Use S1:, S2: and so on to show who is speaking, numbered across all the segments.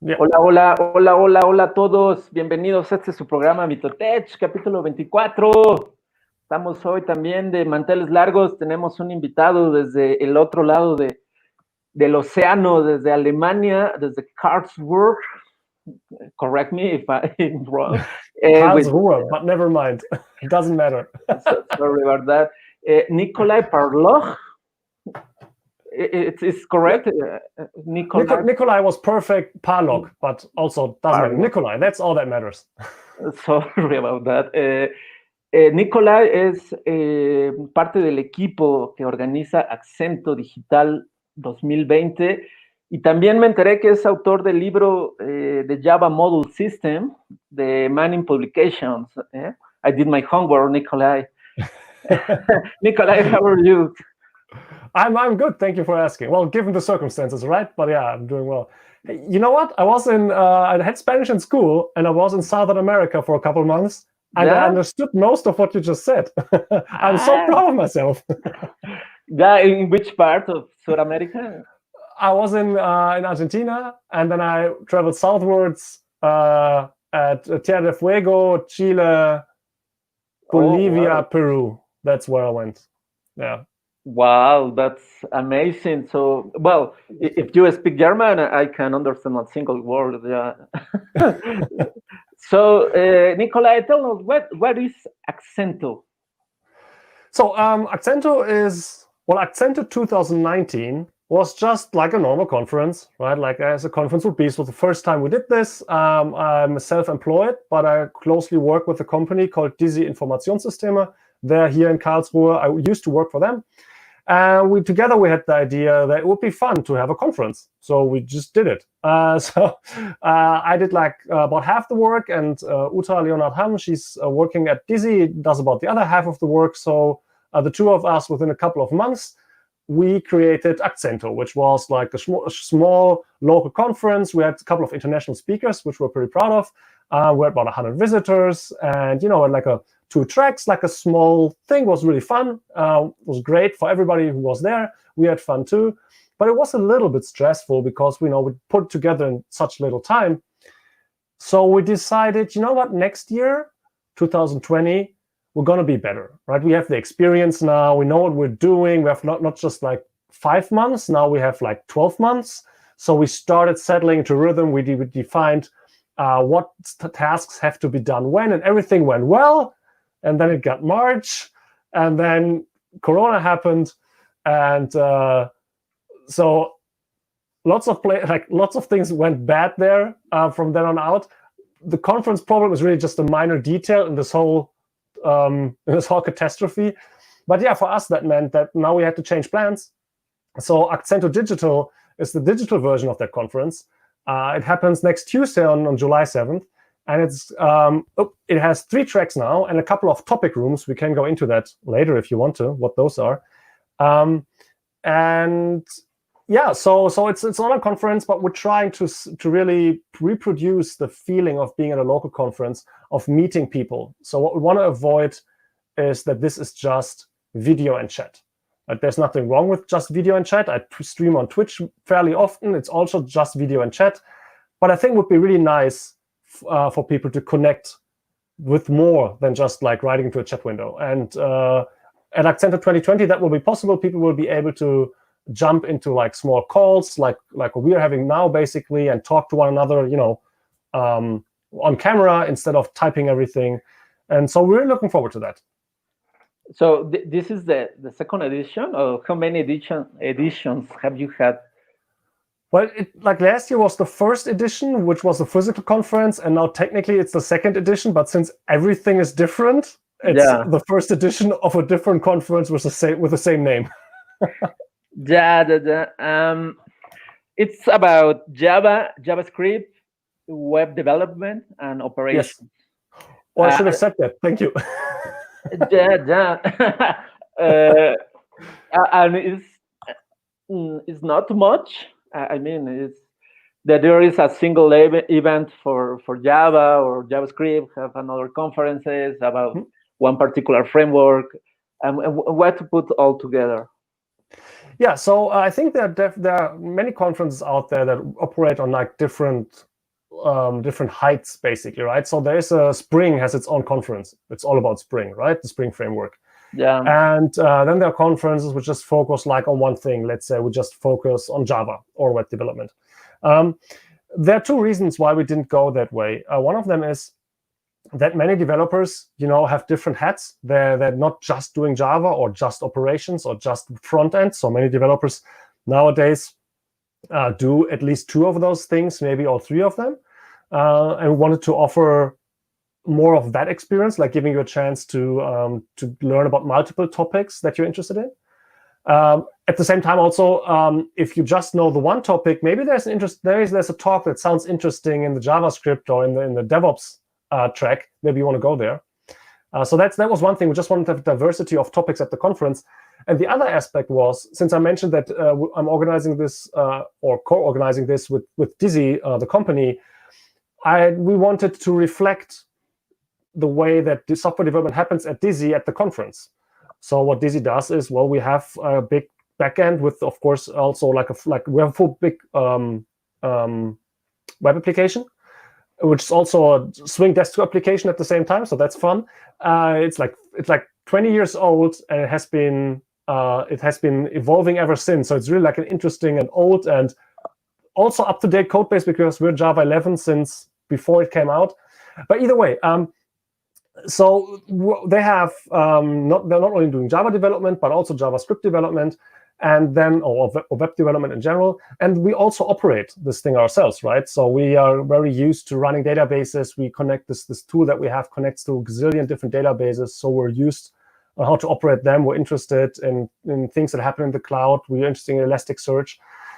S1: Yeah.
S2: Hola, hola, hola, hola, hola a todos. Bienvenidos a este su programa Mitotech, capítulo 24. Estamos hoy también de manteles largos. Tenemos un invitado desde el otro lado del océano, desde Alemania, desde Karlsruhe. Correct me if I'm wrong.
S1: Karlsruhe, but never mind. It doesn't matter.
S2: Sorry about that. Nicolai Parlog. It's correct.
S1: Nicolai was perfect. Parlog, but also doesn't matter. Nicolai, that's all that matters.
S2: Sorry about that. Nicolai es parte del equipo que organiza Accento Digital 2020 y también me enteré que es autor del libro de Java Module System de Manning Publications. I did my homework, Nicolai. Nicolai, how are you?
S1: I'm good. Thank you for asking. Well, given the circumstances, right? But yeah, I'm doing well. You know what? I had Spanish in school, and I was in Southern America for a couple of months, and I understood most of what you just said. I'm so proud of myself.
S2: Yeah, in which part of South America?
S1: I was in Argentina, and then I traveled southwards at Tierra del Fuego, Chile, Bolivia, wow. Peru. That's where I went. Yeah.
S2: Wow, that's amazing. So, well, if you speak German, I can understand a single word. Yeah. So, Nicolai, tell us what is Accento?
S1: So, Accento is, well, Accento 2019 was just like a normal conference, right? Like as a conference would be. So the first time we did this, I'm self-employed, but I closely work with a company called Dizzy Informationssysteme. They're here in Karlsruhe. I used to work for them. And together we had the idea that it would be fun to have a conference. So we just did it. I did like about half the work, and Uta Leonard-Ham, she's working at Dizzy, does about the other half of the work. So the two of us, within a couple of months, we created Accento, which was like a small local conference. We had a couple of international speakers, which we're pretty proud of. We had about 100 visitors, and like 2 tracks, like a small thing. Was really fun. Was great for everybody who was there. We had fun too, but it was a little bit stressful because we put it together in such little time. So we decided, next year, 2020, we're going to be better, right? We have the experience now. We know what we're doing. We have not just like 5 months. Now we have like 12 months. So we started settling into rhythm. We defined what tasks have to be done when, and everything went well. And then it got March, and then Corona happened, and so lots of things went bad there from then on out. The conference problem is really just a minor detail in this whole catastrophe. But yeah, for us that meant that now we had to change plans. So Accento Digital is the digital version of that conference. It happens next Tuesday on July 7th. And it has 3 tracks now and a couple of topic rooms. We can go into that later if you want to, what those are. And yeah, so it's not a conference, but we're trying to really reproduce the feeling of being at a local conference, of meeting people. So what we want to avoid is that this is just video and chat. There's nothing wrong with just video and chat. I stream on Twitch fairly often. It's also just video and chat. But I think it would be really nice for people to connect with more than just like writing into a chat window. And at Accento 2020, that will be possible. People will be able to jump into like small calls, like what we are having now, basically, and talk to one another, on camera instead of typing everything. And so we're looking forward to that.
S2: So this is the second edition, or how many editions have you had?
S1: Well, like last year was the first edition, which was a physical conference, and now technically it's the second edition. But since everything is different, it's the first edition of a different conference with the same name.
S2: It's about Java, JavaScript, web development, and operations.
S1: Yes. Well, I should have said that. Thank you.
S2: And it's not much. I mean, it's that there is a single event for Java or JavaScript, have another conferences about one particular framework, and what to put all together.
S1: Yeah, so I think there are many conferences out there that operate on like different heights, basically, right? So there is Spring has its own conference. It's all about Spring, right? The Spring framework.
S2: Yeah.
S1: And then there are conferences which just focus like on one thing. Let's say we just focus on Java or web development. There are two reasons why we didn't go that way. One of them is that many developers, have different hats. They're not just doing Java or just operations or just front end. So many developers nowadays do at least two of those things, maybe all three of them. And we wanted to offer more of that experience, like giving you a chance to learn about multiple topics that you're interested in. At the same time, also, if you just know the one topic, maybe there's a talk that sounds interesting in the JavaScript or in the DevOps track. Maybe you want to go there. So that was one thing. We just wanted to have diversity of topics at the conference. And the other aspect was, since I mentioned that I'm organizing this or co-organizing this with Dizzy, the company, we wanted to reflect the way that the software development happens at Dizzy at the conference. So what Dizzy does is, well, we have a big backend with, of course, also we have a full big web application, which is also a Swing desktop application at the same time. So that's fun. It's like 20 years old, and it has been evolving ever since. So it's really like an interesting and old and also up-to-date code base, because we're Java 11 since before it came out. But either way, so they have they're not only doing Java development, but also JavaScript development, and then or web development in general. And we also operate this thing ourselves, right? So we are very used to running databases. We connect this tool that we have connects to a gazillion different databases. So we're used on how to operate them. We're interested in things that happen in the cloud. We're interested in Elasticsearch.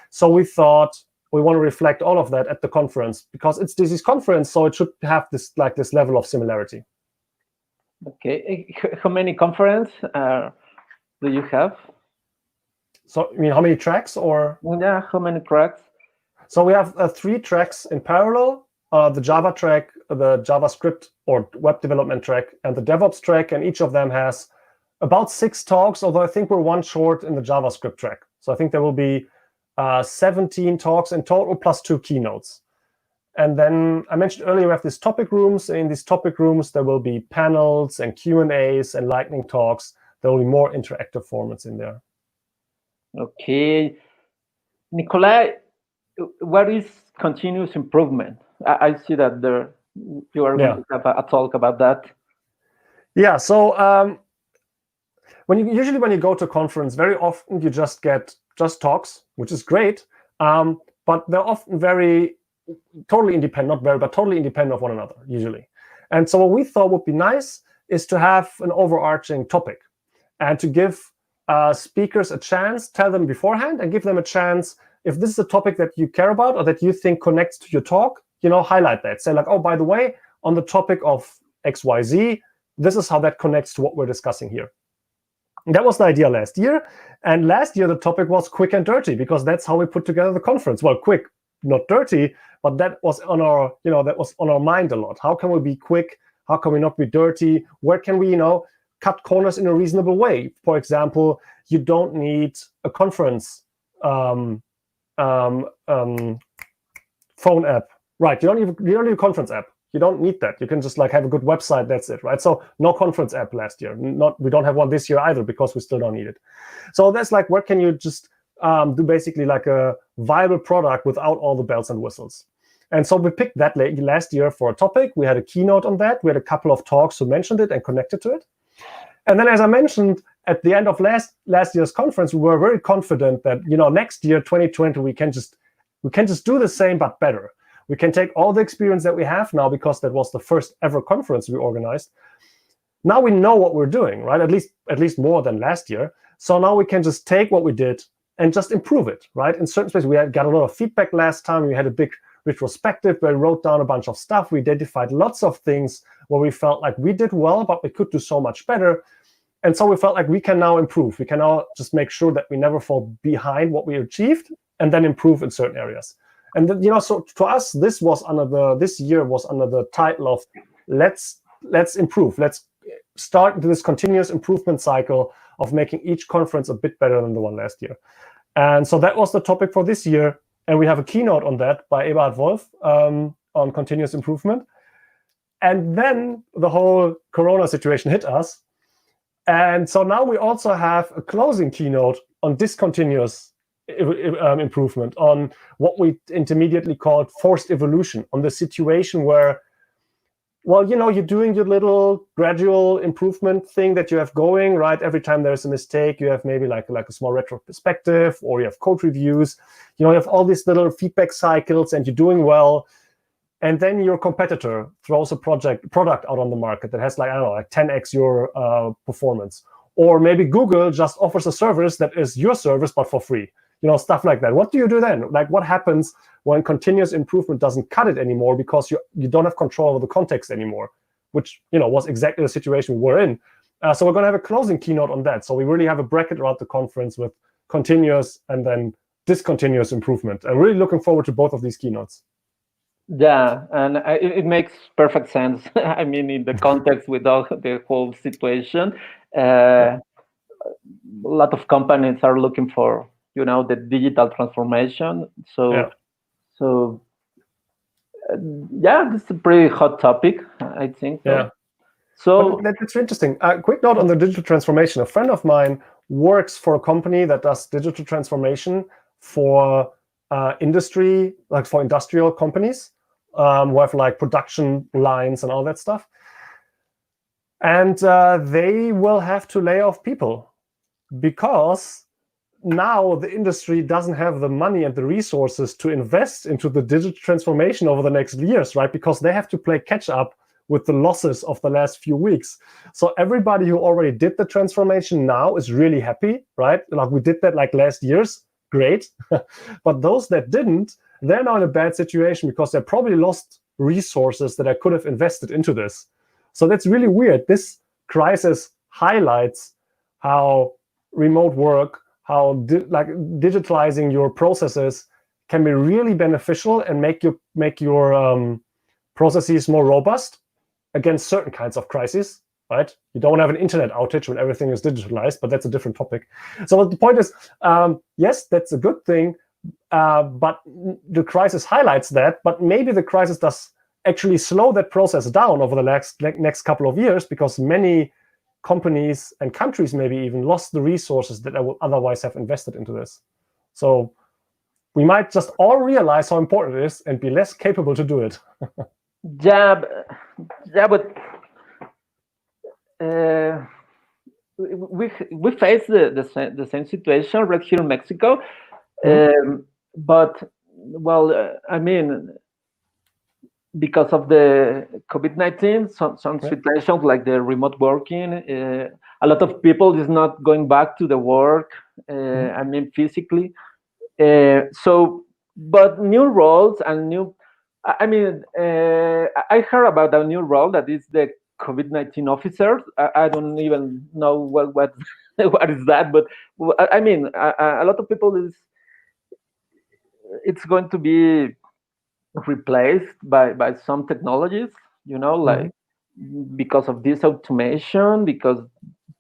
S1: So we thought we want to reflect all of that at the conference, because it's Dizzy's conference, so it should have this level of similarity.
S2: Okay, how many conferences do you have?
S1: So, you mean how many tracks, or?
S2: Yeah, how many tracks?
S1: So we have 3 tracks in parallel: the Java track, the JavaScript or web development track, and the DevOps track. And each of them has about 6 talks, although I think we're one short in the JavaScript track. So I think there will be 17 talks in total, plus 2 keynotes. And then I mentioned earlier, we have these topic rooms. In these topic rooms, there will be panels and Q&As and lightning talks. There will be more interactive formats in there. Okay.
S2: Nicolai, what is continuous improvement? I see that you are going to have a talk about that.
S1: Yeah, so usually when you go to a conference, very often you just get talks, which is great, but they're often totally independent, totally independent of one another, usually. And so what we thought would be nice is to have an overarching topic, and to give speakers a chance, tell them beforehand, and give them a chance, if this is a topic that you care about or that you think connects to your talk, highlight that. Say like, oh, by the way, on the topic of XYZ, this is how that connects to what we're discussing here. That was the idea last year. And last year, the topic was quick and dirty, because that's how we put together the conference. Well, quick, not dirty, but that was on our mind a lot. How can we be quick? How can we not be dirty? Where can we, cut corners in a reasonable way? For example, you don't need a conference phone app, right? You don't need a conference app. You don't need that. You can just have a good website. That's it, right? So no conference app last year. We don't have one this year either, because we still don't need it. So that's where can you just do basically a viable product without all the bells and whistles. And so we picked that last year for a topic. We had a keynote on that. We had a couple of talks who mentioned it and connected to it. And then, as I mentioned, at the end of last year's conference, we were very confident that next year, 2020, we can just do the same but better. We can take all the experience that we have now, because that was the first ever conference we organized. Now we know what we're doing, right? At least more than last year. So now we can just take what we did and just improve it, right? In certain spaces, we got a lot of feedback last time. We had a big retrospective where we wrote down a bunch of stuff. We identified lots of things where we felt like we did well, but we could do so much better. And so we felt like we can now improve. We can now just make sure that we never fall behind what we achieved, and then improve in certain areas. And so to us, this year was under the title of let's improve. Let's start this continuous improvement cycle of making each conference a bit better than the one last year. And so that was the topic for this year. And we have a keynote on that by Eberhard Wolf on continuous improvement. And then the whole Corona situation hit us. And so now we also have a closing keynote on discontinuous improvement, on what we intermediately called forced evolution, on the situation where, well, you're doing your little gradual improvement thing that you have going, right? Every time there's a mistake, you have maybe like a small retrospective, or you have code reviews. You have all these little feedback cycles, and you're doing well. And then your competitor throws a product out on the market that has like 10x your performance. Or maybe Google just offers a service that is your service, but for free. Stuff like that. What do you do then? Like, what happens when continuous improvement doesn't cut it anymore because you don't have control over the context anymore, which was exactly the situation we're in. So we're going to have a closing keynote on that. So we really have a bracket around the conference with continuous and then discontinuous improvement. I'm really looking forward to both of these keynotes.
S2: Yeah, and it makes perfect sense. I mean, in the context with the whole situation, a lot of companies are looking for, the digital transformation. So, this is a pretty hot topic, I think.
S1: Yeah.
S2: So
S1: that's interesting. Quick note on the digital transformation. A friend of mine works for a company that does digital transformation for industry, like for industrial companies. Who have like production lines and all that stuff. And they will have to lay off people because now the industry doesn't have the money and the resources to invest into the digital transformation over the next years, right? Because they have to play catch up with the losses of the last few weeks. So everybody who already did the transformation now is really happy, right? Like we did that like last year's, great. But those that didn't, they're now in a bad situation because they probably lost resources that I could have invested into this. So that's really weird. This crisis highlights how remote work, how digitalizing your processes can be really beneficial and make your processes more robust against certain kinds of crises, right? You don't have an internet outage when everything is digitalized, but that's a different topic. So the point is, yes, that's a good thing. But the crisis highlights that, but maybe the crisis does actually slow that process down over the next couple of years because many companies and countries maybe even lost the resources that I would otherwise have invested into this. So we might just all realize how important it is and be less capable to do it.
S2: but we face the same situation right here in Mexico. But, well, I mean, because of the COVID-19, some situations like the remote working, a lot of people is not going back to the work, I mean, physically. But new roles and I heard about a new role that is the COVID-19 officer. I don't even know what is that, but I mean, a lot of people it's going to be replaced by some technologies, like because of this automation, because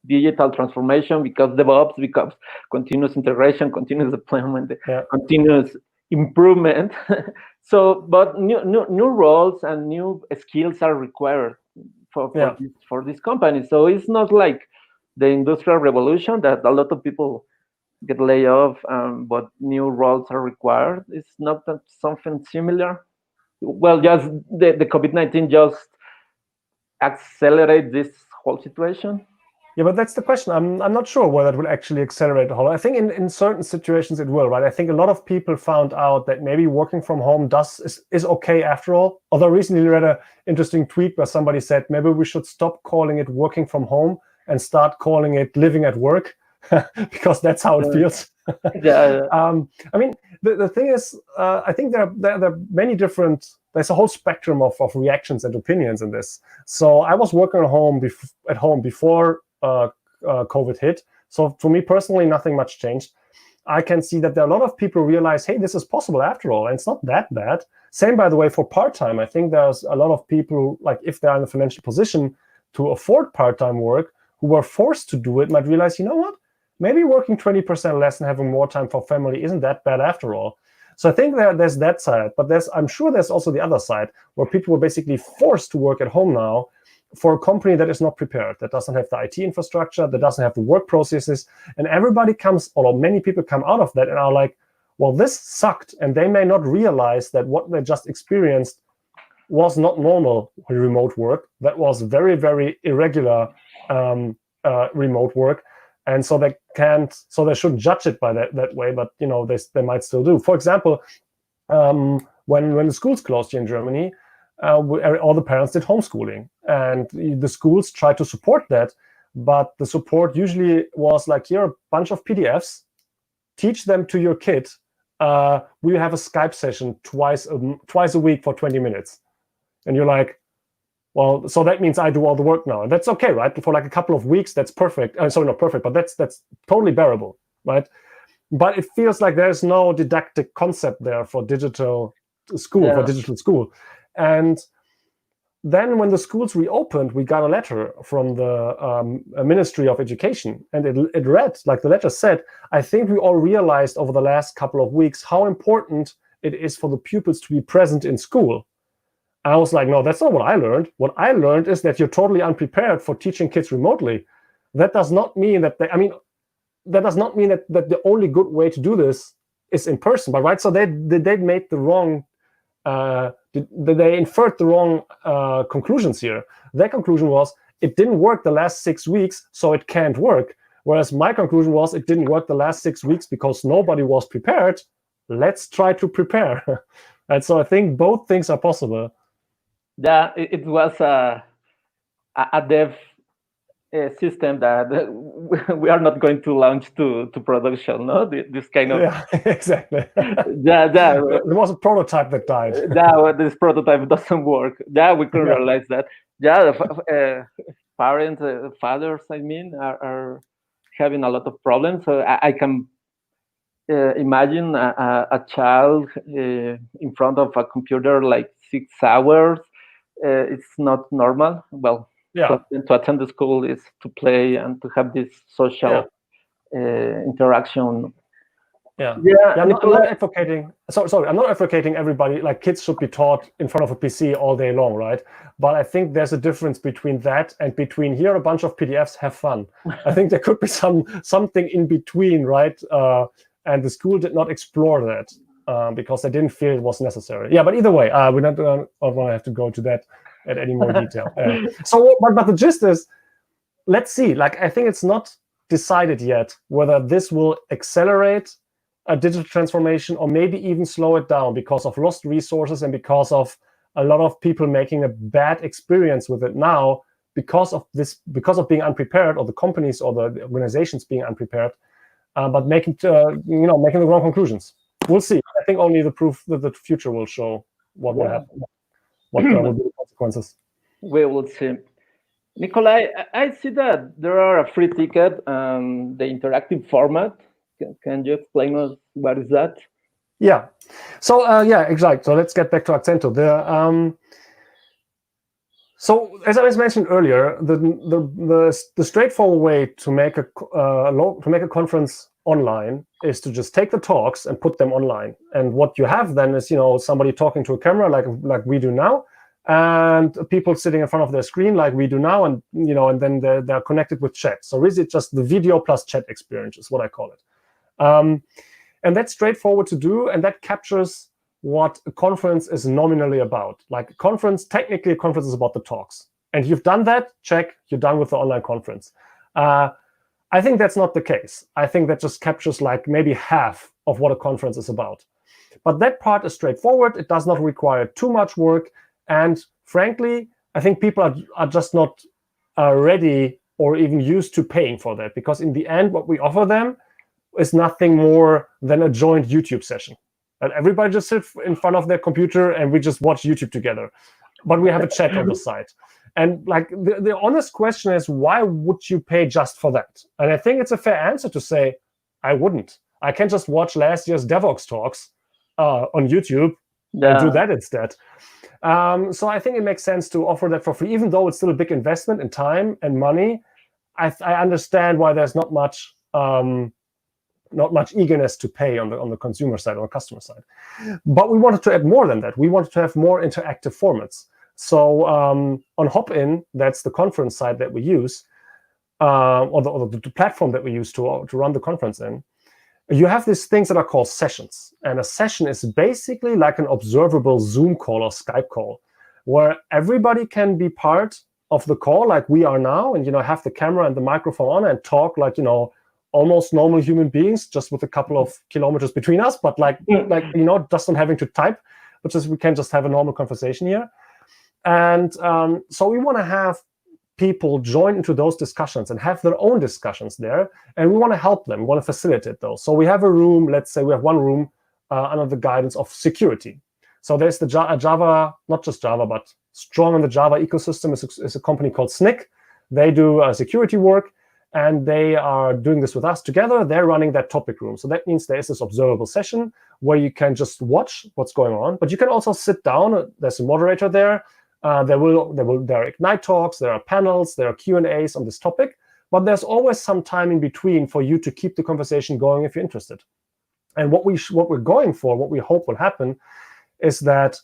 S2: digital transformation, because DevOps, because continuous integration, continuous deployment, continuous improvement. So, but new roles and new skills are required for this company. So it's not like the industrial revolution that a lot of people get laid off, but new roles are required. It's not something similar. Well, just the COVID-19 just accelerate this whole situation.
S1: Yeah, but that's the question. I'm not sure whether it will actually accelerate the whole. I think in certain situations it will, right? I think a lot of people found out that maybe working from home is okay after all. Although recently I read an interesting tweet where somebody said maybe we should stop calling it working from home and start calling it living at work because that's how it feels. I mean, the thing is, I think there are many different. There's a whole spectrum of reactions and opinions in this. So I was working at home before COVID hit. So for me personally, nothing much changed. I can see that there are a lot of people who realize, hey, this is possible after all, and it's not that bad. Same, by the way, for part-time. I think there's a lot of people, like if they're in a financial position to afford part-time work, who were forced to do it might realize, you know what? Maybe working 20% less and having more time for family isn't that bad after all. So I think there's that side, but I'm sure there's also the other side where people were basically forced to work at home now for a company that is not prepared, that doesn't have the IT infrastructure, that doesn't have the work processes. And everybody comes, or many people come out of that and are like, well, this sucked. And they may not realize that what they just experienced was not normal remote work. That was very, very irregular remote work. And so they shouldn't judge it by that way, but they might still do. For example, when the schools closed here in Germany, all the parents did homeschooling, and the schools tried to support that, but the support usually was like, here are a bunch of PDFs, teach them to your kid. We have a Skype session twice a week for 20 minutes. And you're like, well, so that means I do all the work now. And that's okay, right? For like a couple of weeks, that's perfect. Sorry, not perfect, but that's totally bearable, right? But it feels like there's no didactic concept there for digital school. And then when the schools reopened, we got a letter from the Ministry of Education, and it read, like the letter said, I think we all realized over the last couple of weeks how important it is for the pupils to be present in school. I was like, no, that's not what I learned. What I learned is that you're totally unprepared for teaching kids remotely. That does not mean that the only good way to do this is in person, but right? So they made the wrong, they inferred the wrong conclusions here. Their conclusion was it didn't work the last 6 weeks, so it can't work. Whereas my conclusion was it didn't work the last 6 weeks because nobody was prepared. Let's try to prepare. And so I think both things are possible.
S2: Yeah, it was a dev system that we are not going to launch to production, no? This kind of...
S1: Yeah, exactly.
S2: There
S1: was a prototype that died.
S2: Yeah, this prototype doesn't work. Yeah, we can realize that. Yeah, the parents, fathers, I mean, are having a lot of problems. So I can imagine a child in front of a computer like 6 hours. It's not normal. Well,
S1: yeah.
S2: to attend the school is to play and to have this social interaction.
S1: I'm not advocating. Sorry, I'm not advocating everybody, like kids should be taught in front of a PC all day long, right? But I think there's a difference between that and between here a bunch of PDFs, have fun. I think there could be something in between, right? And the school did not explore that because they didn't feel it was necessary. Yeah, but either way, we're not going to have to go to that at any more detail. But the gist is, let's see. Like, I think it's not decided yet whether this will accelerate a digital transformation or maybe even slow it down because of lost resources and because of a lot of people making a bad experience with it now because of being unprepared, or the companies or the organizations being unprepared, but making the wrong conclusions. We'll see. I think only the proof that the future will show what will happen, what will be the consequences.
S2: We will see. Nicolai, I see that there are a free ticket, the interactive format. Can you explain us what is that?
S1: Yeah. So exactly. So let's get back to Accento. So as I was mentioned earlier, the straightforward way to make a conference online is to just take the talks and put them online. And what you have then is somebody talking to a camera like we do now, and people sitting in front of their screen like we do now, and and then they're connected with chat. So really, it's just the video plus chat experience is what I call it. And that's straightforward to do, and that captures what a conference is nominally about. Like technically a conference is about the talks. And you've done that, check, you're done with the online conference. I think that's not the case. I think that just captures like maybe half of what a conference is about. But that part is straightforward. It does not require too much work. And frankly, I think people are just not ready or even used to paying for that, because in the end, what we offer them is nothing more than a joint YouTube session. And everybody just sits in front of their computer and we just watch YouTube together. But we have a chat on the side. And like the honest question is, why would you pay just for that? And I think it's a fair answer to say, I wouldn't. I can just watch last year's DevOps talks on YouTube and do that instead. So I think it makes sense to offer that for free, even though it's still a big investment in time and money. I understand why there's not much eagerness to pay on the consumer side or the customer side. But we wanted to add more than that. We wanted to have more interactive formats. So on Hopin, that's the conference site that we use, or the platform that we use to run the conference in. You have these things that are called sessions. And a session is basically like an observable Zoom call or Skype call, where everybody can be part of the call like we are now, and have the camera and the microphone on and talk like almost normal human beings, just with a couple of kilometers between us, but just not having to type, but just we can just have a normal conversation here. And so we want to have people join into those discussions and have their own discussions there, and we want to help them. We want to facilitate those. So we have a room. Let's say we have one room under the guidance of security. So there's the Java, not just Java, but strong in the Java ecosystem is a company called SNCC. They do security work, and they are doing this with us together. They're running that topic room. So that means there is this observable session where you can just watch what's going on, but you can also sit down. There's a moderator there. There are Ignite talks, there are panels, there are Q&As on this topic, but there's always some time in between for you to keep the conversation going if you're interested. And what we're going for, what we hope will happen, is that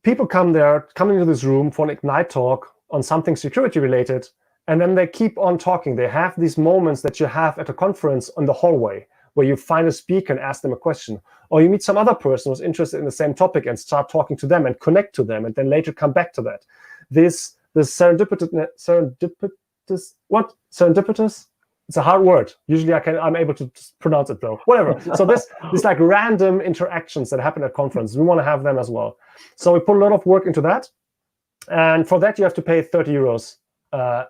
S1: people come into this room for an Ignite talk on something security related, and then they keep on talking. They have these moments that you have at a conference on the hallway, where you find a speaker and ask them a question, or you meet some other person who's interested in the same topic and start talking to them and connect to them, and then later come back to that. This serendipitous. It's a hard word. Usually I'm able to pronounce it though. Whatever. So this like random interactions that happen at conference, we want to have them as well. So we put a lot of work into that, and for that you have to pay 30 euros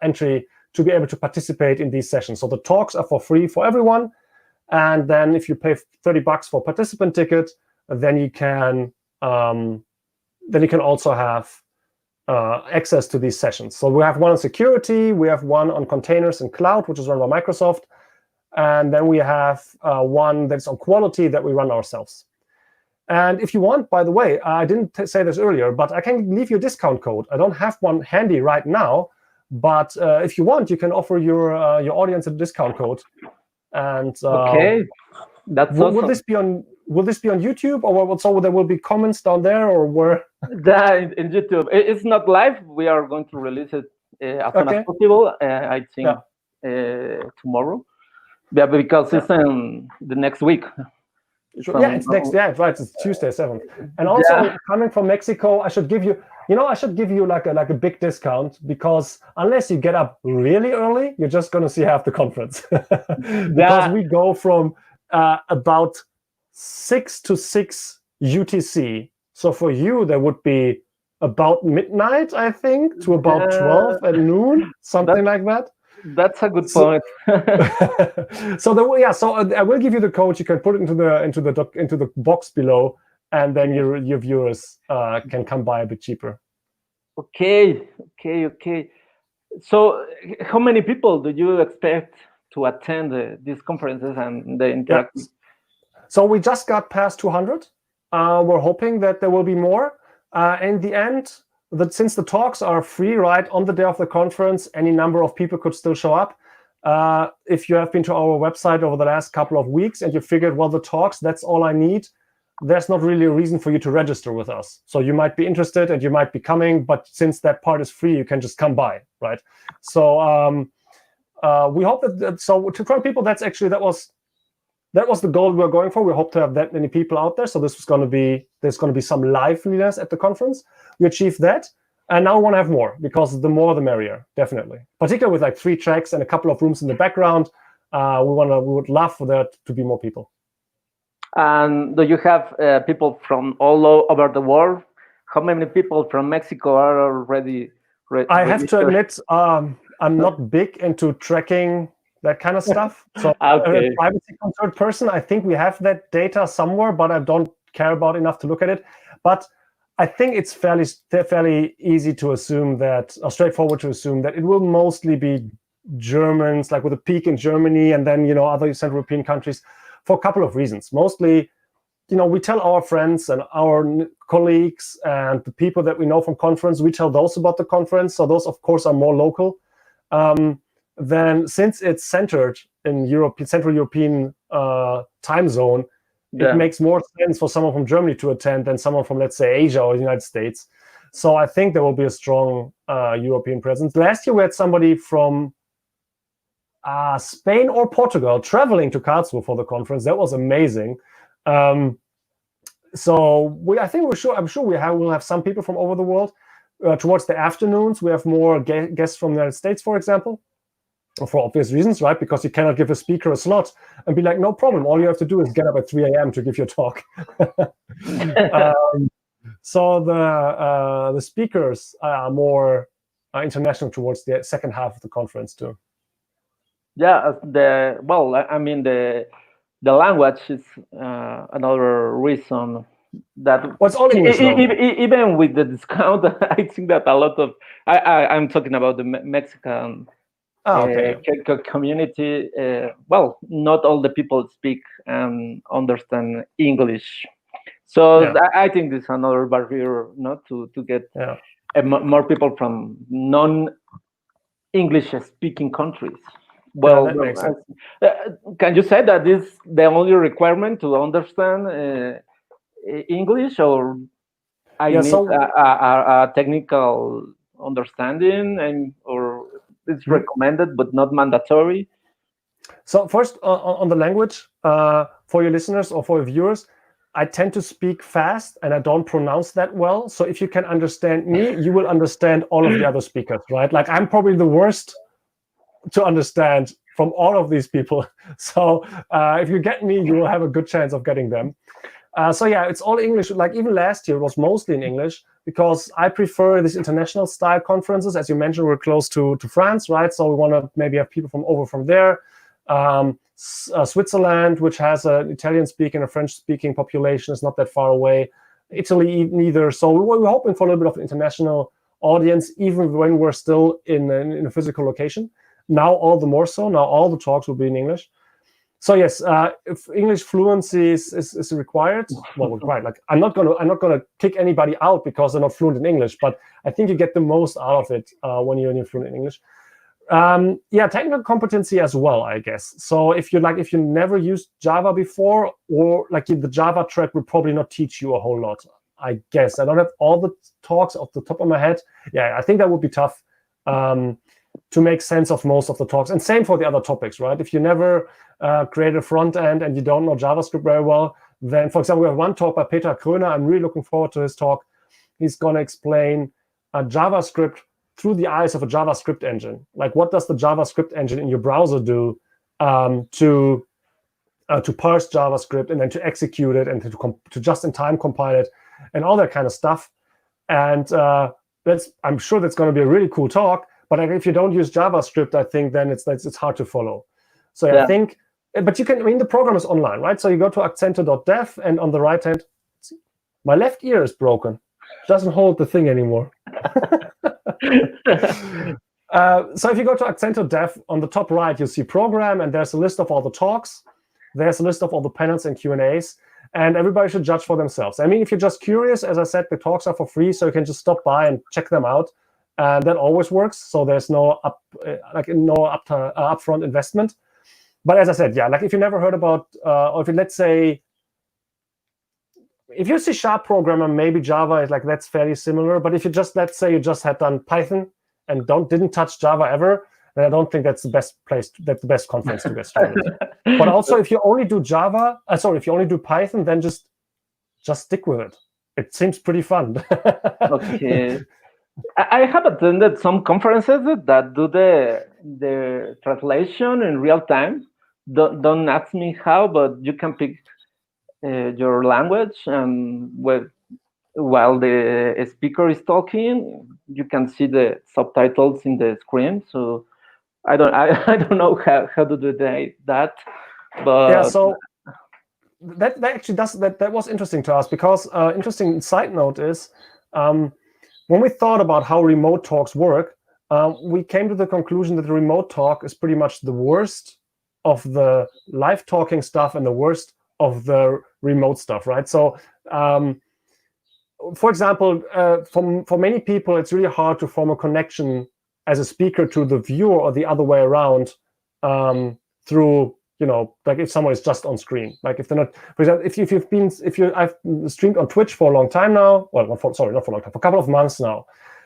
S1: entry to be able to participate in these sessions. So the talks are for free for everyone. And then if you pay $30 for a participant ticket, then you can also have access to these sessions. So we have one on security, we have one on containers and cloud, which is run by Microsoft, and then we have one that's on quality that we run ourselves. And if you want, by the way, I didn't say this earlier, but I can leave you a discount code. I don't have one handy right now, but if you want, you can offer your audience a discount code. And
S2: okay, that's awesome.
S1: Will this be on YouTube, or so there will be comments down there, or where?
S2: In YouTube. It's not live. We are going to release it as soon as possible. I think tomorrow. Yeah, because it's in the next week.
S1: It's next. Yeah, right. It's Tuesday 7th. And also coming from Mexico, I should give you like a big discount, because unless you get up really early, you're just going to see half the conference. Because we go from about 6 to 6 UTC. So for you, there would be about midnight, I think, to about 12 at noon, something like that.
S2: That's a good point.
S1: So I will give you the code. You can put it into the box below, and then your viewers can come by a bit cheaper.
S2: Okay. So how many people do you expect to attend these conferences and the interactive?
S1: So we just got past 200. We're hoping that there will be more. In the end, since the talks are free, right, on the day of the conference, any number of people could still show up. If you have been to our website over the last couple of weeks and you figured, well, the talks, that's all I need, there's not really a reason for you to register with us. So you might be interested and you might be coming, but since that part is free, you can just come by, right? So we hope that, so to 200 people, that was the goal we were going for. We hope to have that many people out there. So there's going to be some liveliness at the conference. We achieved that. And now we want to have more, because the more the merrier, definitely. Particularly with like 3 tracks and a couple of rooms in the background. We would love for there to be more people.
S2: And do you have people from all over the world? How many people from Mexico are already
S1: I have to admit, I'm not big into tracking that kind of stuff. So I'm a privacy concerned person. I think we have that data somewhere, but I don't care about enough to look at it. But I think it's fairly easy to assume that, or straightforward to assume that it will mostly be Germans, like with a peak in Germany, and then other Central European countries, for a couple of reasons. Mostly, we tell our friends and our colleagues and the people that we know from conference, we tell those about the conference. So those, of course, are more local. then since it's centered in Central European time zone, it makes more sense for someone from Germany to attend than someone from, let's say, Asia or the United States. So I think there will be a strong European presence. Last year we had somebody from Spain or Portugal traveling to Karlsruhe for the conference. That was amazing. So I'm sure we'll have some people from over the world. Towards the afternoons, we have more guests from the United States, for example, for obvious reasons, right? Because you cannot give a speaker a slot and be like, no problem. All you have to do is get up at 3 a.m. to give your talk. So the speakers are more international towards the second half of the conference too.
S2: Yeah, the language is another reason that
S1: what's all English
S2: even with the discount. I think that a lot of I'm talking about the Mexican community. Not all the people speak and understand English, so I think this is another barrier not to get more people from non-English speaking countries. Well,
S1: that makes sense.
S2: Can you say that this is the only requirement to understand English, or I need a technical understanding, or it's recommended but not mandatory?
S1: So first, on the language, for your listeners or for your viewers, I tend to speak fast and I don't pronounce that well. So if you can understand me, you will understand all of the other speakers, right? Like I'm probably the worst to understand from all of these people. So if you get me, you will have a good chance of getting them. So yeah, it's all English. Like even last year, it was mostly in English because I prefer these international style conferences. As you mentioned, we're close to France, right? So we want to maybe have people from there. Switzerland, which has an Italian-speaking, a French-speaking population, is not that far away. Italy neither. So we're hoping for a little bit of an international audience, even when we're still in a physical location. Now all the more so. Now all the talks will be in English. So yes, if English fluency is required, required. Like I'm not gonna kick anybody out because they're not fluent in English, but I think you get the most out of it when you're fluent in English. Technical competency as well, I guess. So if you never used Java before, or like the Java track will probably not teach you a whole lot, I guess. I don't have all the talks off the top of my head. Yeah, I think that would be tough to make sense of most of the talks. And same for the other topics, right? If you never create a front end and you don't know JavaScript very well, then, for example, we have one talk by Peter Kröner. I'm really looking forward to his talk. He's going to explain JavaScript through the eyes of a JavaScript engine. Like, what does the JavaScript engine in your browser do to parse JavaScript and then to execute it and to just-in-time compile it and all that kind of stuff. And I'm sure that's going to be a really cool talk. But if you don't use JavaScript, I think then it's hard to follow. So I think, but you can. I mean, the program is online, right? So you go to accento.dev, and on the right hand, my left ear is broken. Doesn't hold the thing anymore. So if you go to Accento.dev, on the top right, you see program, and there's a list of all the talks. There's a list of all the panels and Q&As, and everybody should judge for themselves. I mean, if you're just curious, as I said, the talks are for free, so you can just stop by and check them out. That always works. So there's no upfront investment. But as I said, like if you never heard about, or if you, let's say, if you're a C# programmer, maybe Java is like, that's fairly similar. But if you just, let's say you just had done Python and didn't touch Java ever, then I don't think that's the best conference to get started. But also, if you only do if you only do Python, then just stick with it. It seems pretty fun.
S2: Okay. I have attended some conferences that do the translation in real time. Don't ask me how, but you can pick your language, and while the speaker is talking, you can see the subtitles in the screen. So I don't know how to do that, but
S1: yeah. So that actually that was interesting to us, because interesting side note is when we thought about how remote talks work, we came to the conclusion that the remote talk is pretty much the worst of the live talking stuff and the worst of the remote stuff, right? So, for example, for many people, it's really hard to form a connection as a speaker to the viewer or the other way around through, like if someone is just on screen. Like if they're not, for example, I've streamed on Twitch for a long time now. Well, not for a long time, for a couple of months now,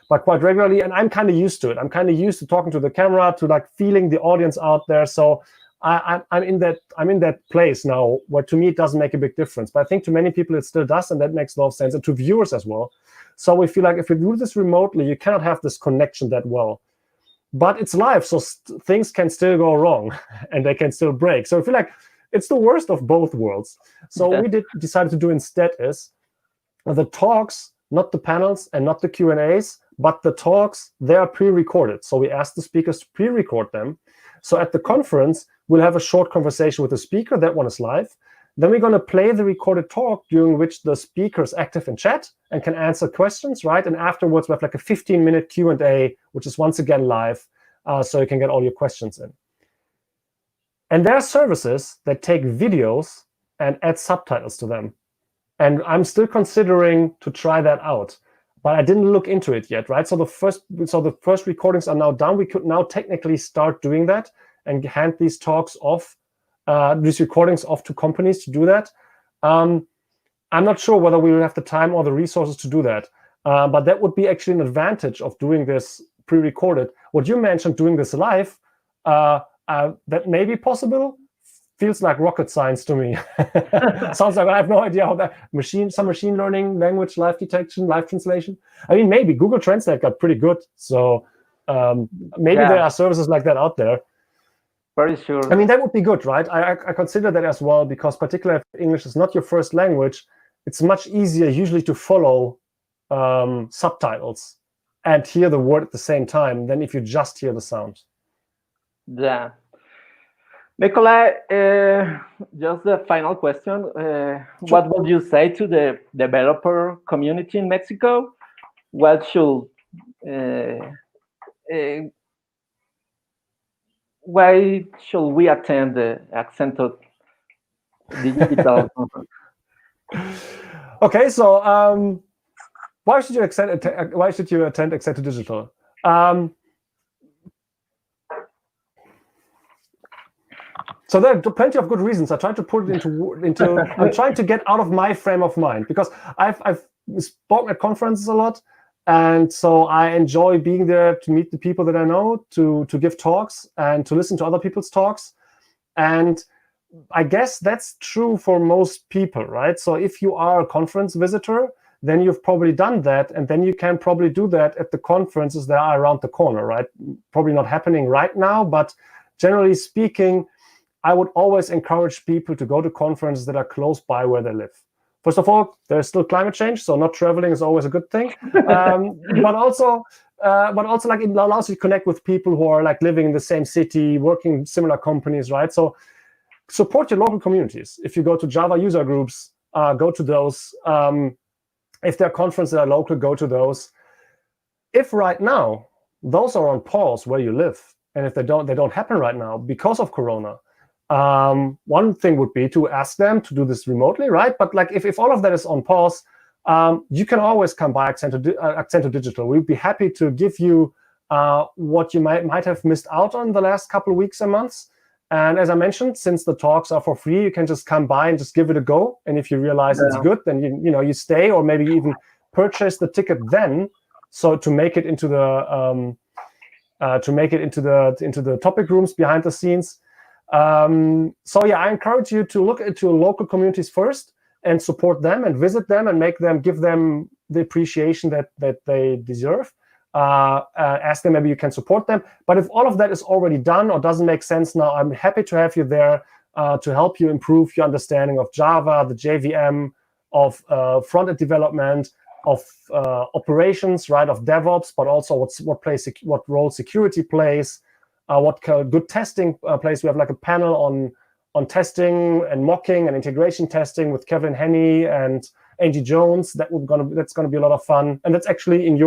S1: but quite regularly, and I'm kind of used to it. I'm kind of used to talking to the camera, to like feeling the audience out there. So I'm in that place now where to me it doesn't make a big difference. But I think to many people it still does, and that makes a lot of sense, and to viewers as well. So we feel like if you do this remotely, you cannot have this connection that well. But it's live, so things can still go wrong, and they can still break. So I feel like it's the worst of both worlds. So what we decided to do instead is the talks, not the panels and not the Q&As, but the talks, they are pre-recorded. So we asked the speakers to pre-record them. So at the conference, we'll have a short conversation with the speaker. That one is live. Then we're going to play the recorded talk during which the speaker is active in chat and can answer questions, right? And afterwards, we have like a 15-minute Q&A, which is once again live, so you can get all your questions in. And there are services that take videos and add subtitles to them. And I'm still considering to try that out, but I didn't look into it yet, right? So the first recordings are now done. We could now technically start doing that and hand these talks off, these recordings off to companies to do that. I'm not sure whether we will have the time or the resources to do that, but that would be actually an advantage of doing this pre-recorded. What you mentioned, doing this live, that may be possible. Feels like rocket science to me. Sounds like I have no idea how that some machine learning, language, live detection, live translation. I mean, maybe Google Translate got pretty good. So maybe there are services like that out there.
S2: Very sure.
S1: I mean, that would be good, right? I consider that as well, because particularly if English is not your first language, it's much easier usually to follow subtitles and hear the word at the same time than if you just hear the sound.
S2: Yeah. Nicolai, just the final question.
S1: Sure.
S2: What would you say to the developer community in Mexico? What should why should we attend the Accento Digital conference?
S1: Okay, so why should you attend Accento Digital? So there are plenty of good reasons. I tried to put it into I'm trying to get out of my frame of mind, because I've spoken at conferences a lot, and so I enjoy being there to meet the people that I know, to give talks and to listen to other people's talks. And I guess that's true for most people, right? So if you are a conference visitor, then you've probably done that, and then you can probably do that at the conferences that are around the corner, right? Probably not happening right now, but generally speaking, I would always encourage people to go to conferences that are close by where they live. First of all, there's still climate change, so not traveling is always a good thing. But also like it allows you to connect with people who are like living in the same city, working in similar companies, right? So support your local communities. If you go to Java user groups, go to those. If there are conferences that are local, go to those. If right now those are on pause where you live, and if they don't happen right now because of Corona, one thing would be to ask them to do this remotely, right? But like if all of that is on pause, you can always come by Accento Digital. We'd be happy to give you what you might have missed out on the last couple of weeks and months. And as I mentioned, since the talks are for free, you can just come by and just give it a go. And if you realize it's good, then you stay, or maybe even purchase the ticket then, so to make it into the into the topic rooms behind the scenes. So yeah, I encourage you to look into local communities first and support them and visit them and give them the appreciation that they deserve. Ask them, maybe you can support them. But if all of that is already done or doesn't make sense now, I'm happy to have you there to help you improve your understanding of Java, the JVM, of front-end development, of operations, right, of DevOps, but also what role security plays, what good testing plays. We have like a panel on testing and mocking and integration testing with Kevin Henney and Angie Jones. That's gonna be a lot of fun, and that's actually in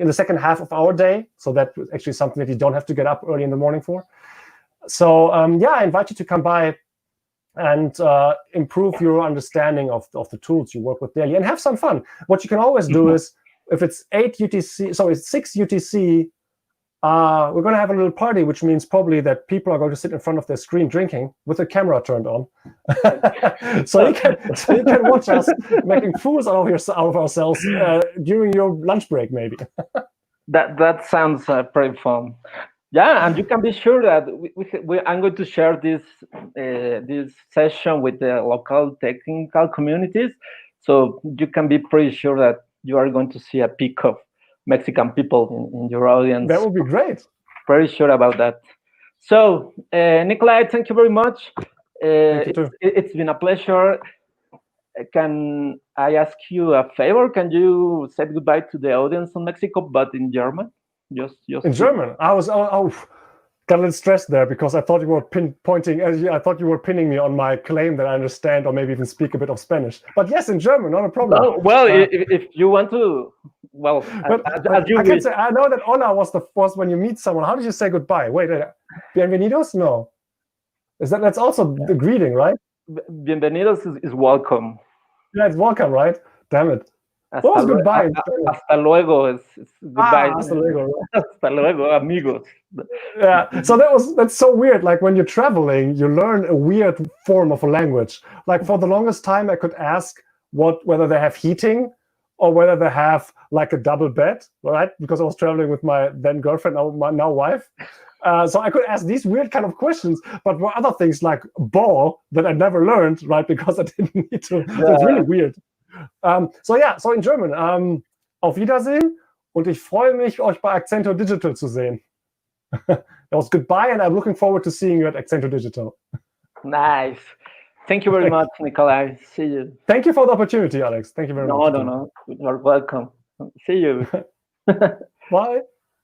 S1: the second half of our day. So that's actually something that you don't have to get up early in the morning for. So yeah, I invite you to come by and improve your understanding of the tools you work with daily and have some fun. What you can always do is, if it's 8 UTC, so it's 6 UTC we're going to have a little party, which means probably that people are going to sit in front of their screen drinking with the camera turned on. so you can watch us making fools out of ourselves during your lunch break, maybe.
S2: That sounds pretty fun. Yeah, and you can be sure that I'm going to share this session with the local technical communities, so you can be pretty sure that you are going to see a peak of Mexican people in your audience.
S1: That would be great.
S2: Very sure about that. So, Nicolai, thank you very much. It's been a pleasure. Can I ask you a favor? Can you say goodbye to the audience in Mexico, but in German? Just
S1: in German. I was got a little stressed there because I thought you were I thought you were pinning me on my claim that I understand or maybe even speak a bit of Spanish. But yes, in German, not a problem.
S2: Oh, well, if you want to, well,
S1: I can say I know that hola was when you meet someone. How did you say goodbye? Wait, bienvenidos? No, that's also the greeting, right?
S2: Bienvenidos is welcome.
S1: Yeah, it's welcome, right? Damn it. What was goodbye?
S2: Hasta luego is goodbye.
S1: Hasta luego.
S2: Hasta luego, amigos.
S1: Yeah, so that's so weird. Like when you're traveling, you learn a weird form of a language. Like for the longest time, I could ask whether they have heating or whether they have like a double bed, right? Because I was traveling with my then girlfriend, now wife. So I could ask these weird kind of questions, but for other things like ball that I never learned, right? Because I didn't need to. Yeah. So it's really weird. So in German, auf Wiedersehen und ich freue mich, euch bei Accento Digital zu sehen. That was goodbye, and I'm looking forward to seeing you at Accento Digital.
S2: Nice. Thank you very much, Nicolai. See you.
S1: Thank you for the opportunity, Alex. Thank you very much.
S2: No. You're welcome. See you.
S1: Bye.